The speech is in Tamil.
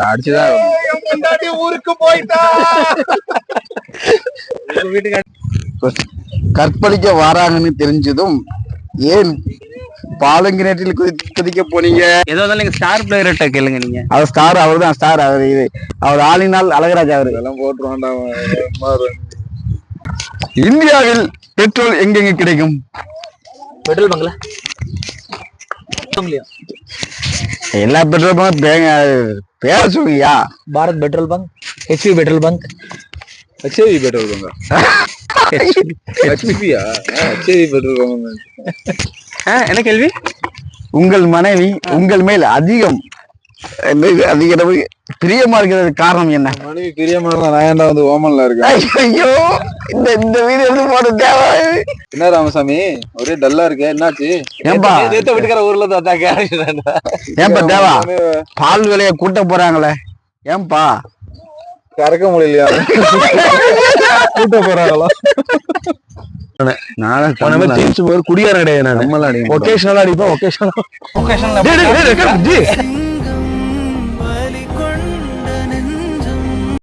அடிச்சுதான் ஊருக்கு போயிட்டா. கற்பழிக்க வராங்கன்னு தெரிஞ்சதும் ஏன் பாலங்கிணற்றில் குதிக்க போனீங்க? ஏதோ நீங்க ஸ்டார் பிளேயர்ட்ட கேளுங்க. நீங்க அவர் ஸ்டார், அவர் தான் ஸ்டார். அவர் ஆளினால் அழகராஜ். அவரு எல்லாம் போட்டுருவாண்டா. இந்தியாவில் பெட்ரோல் எங்கெங்க கிடைக்கும்? பெட்ரோல் பங்க்ல எல்லா பெட்ரோல் பங்க் பேர சொல்லுங்கயா. Bharat petrol bunk, HP petrol bunk. HP petrol பங்கா? ஹெச்பியா? HP petrol bunk. என்ன கேள்வி? உங்கள் மனைவி உங்கள் மேல் அதிகம் பிரியமா இருக்கிறது காரணம் என்ன? மனைவி பிரியமா இருந்தா நான் ஏன்டா வந்து ஓமன்ல இருக்கேன்? ஐயோ, இந்த வீடியோ வந்து போட தேவை. என்ன ராமசாமி ஒரே டல்லா இருக்கு, என்னாச்சு? ஏன்பா வீட்டுக்கார ஊர்ல ஏன்பா தேவா பால் விலைய கூட்ட போறாங்களே, ஏன்பா கறக்க முடியலையா? கூட்ட போறாங்களா? குடியார கிடையாது. ஒகேஷனலா அடிப்போம்.